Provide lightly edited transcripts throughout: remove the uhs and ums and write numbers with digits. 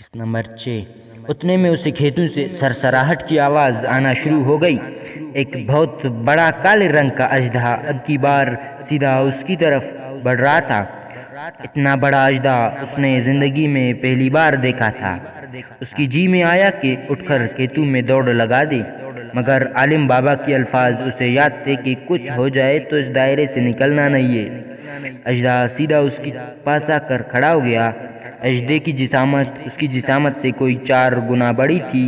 Number 6 اتنے میں اسے کھیتوں سے سرسراہٹ کی آواز آنا شروع ہو گئی۔ ایک بہت بڑا کالے رنگ کا اژدہا اب کی بار سیدھا اس کی طرف بڑھ رہا تھا۔ اتنا بڑا اژدہا اس نے زندگی میں پہلی بار دیکھا تھا۔ اس کی جی میں آیا کہ اٹھ کر کھیتوں میں دوڑ لگا دے، مگر عالم بابا کے الفاظ اسے یاد تھے کہ کچھ ہو جائے تو اس دائرے سے نکلنا نہیں ہے۔ اژدہا سیدھا اس کے پاس آ کر کھڑا ہو گیا۔ اژدہے کی جسامت اس کی جسامت سے کوئی 4 گنا بڑی تھی۔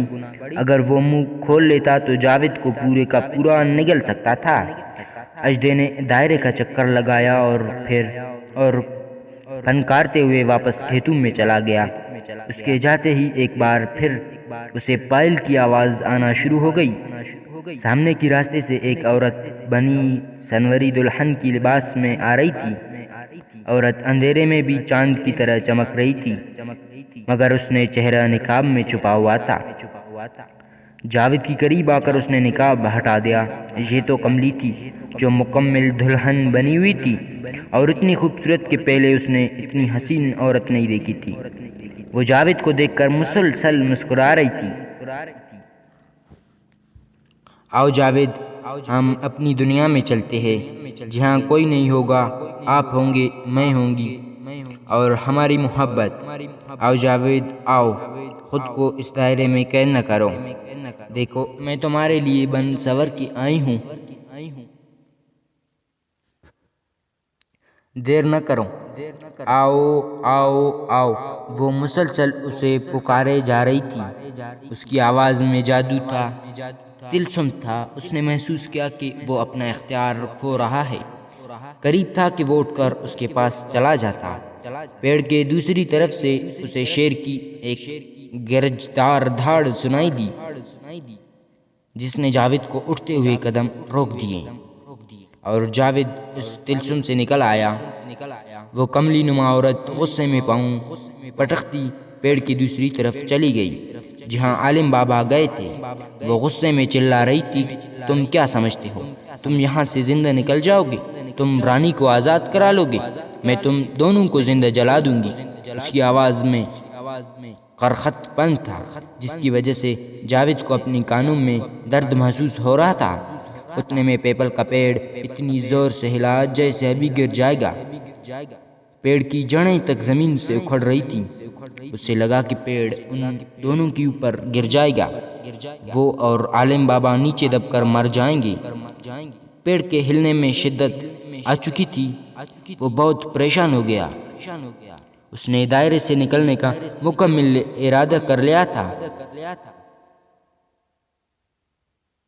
اگر وہ منہ کھول لیتا تو جاوید کو پورے کا پورا نگل سکتا تھا۔ اژدہے نے دائرے کا چکر لگایا اور پھنکارتے ہوئے واپس کھیتوں میں چلا گیا۔ اس کے جاتے ہی ایک بار پھر اسے پائل کی آواز آنا شروع ہو گئی۔ سامنے کی راستے سے ایک عورت بنی سنوری دلہن کی لباس میں آ رہی تھی۔ عورت اندھیرے میں بھی چاند کی طرح چمک رہی تھی، مگر اس نے چہرہ نقاب میں چھپا ہوا تھا۔ جاوید کی قریب آ کر اس نے نقاب ہٹا دیا۔ یہ تو کملی تھی جو مکمل دلہن بنی ہوئی تھی، اور اتنی خوبصورت کہ پہلے اس نے اتنی حسین عورت نہیں دیکھی تھی۔ وہ جاوید کو دیکھ کر مسلسل مسکرا رہی تھی۔ آؤ جاوید، ہم اپنی دنیا میں چلتے ہیں جہاں کوئی نہیں ہوگا، آپ ہوں گے، میں ہوں گی، اور ہماری محبت۔ آؤ جاوید، آؤ، خود کو اس دائرے میں قید نہ کرو۔ دیکھو، میں تمہارے لیے بن سور کے آئی ہوں۔ دیر نہ کرو، آؤ آؤ آؤ۔ وہ مسلسل اسے پکارے جا رہی تھی۔ اس کی آواز میں جادو تھا، طلسم تھا۔ اس نے محسوس کیا کہ وہ اپنا اختیار کھو رہا ہے۔ قریب تھا کہ وہ اٹھ کر اس کے پاس چلا جاتا۔ پیڑ کے دوسری طرف سے اسے شیر کی ایک گرجدار دھاڑ سنائی دی، جس نے جاوید کو اٹھتے ہوئے قدم روک دیے، اور جاوید اس طلسم سے نکل آیا۔ وہ کملی نما عورت غصے میں پاؤں پٹکتی پیڑ کی دوسری طرف چلی گئی جہاں عالم بابا گئے تھے۔ وہ غصے میں چلا رہی تھی، تم کیا سمجھتے ہو تم یہاں سے زندہ نکل جاؤ گے؟ تم رانی کو آزاد کرا لو گے؟ میں تم دونوں کو زندہ جلا دوں گی۔ اس کی آواز میں کرخت پن تھا، جس کی وجہ سے جاوید کو اپنی کانوں میں درد محسوس ہو رہا تھا۔ اتنے میں پیپل کا پیڑ اتنی زور سے ہلا جیسے ابھی گر جائے گا۔ پیڑ کی جڑیں تک زمین سے اکھڑ رہی تھیں۔ اسے لگا کہ پیڑ ان دونوں کے اوپر گر جائے گا۔ وہ اور عالم بابا نیچے دب کر مر جائیں گے۔ پیڑ کے ہلنے میں شدت آ چکی تھی۔ وہ بہت پریشان ہو گیا۔ اس نے دائرے سے نکلنے کا مکمل ارادہ کر لیا تھا۔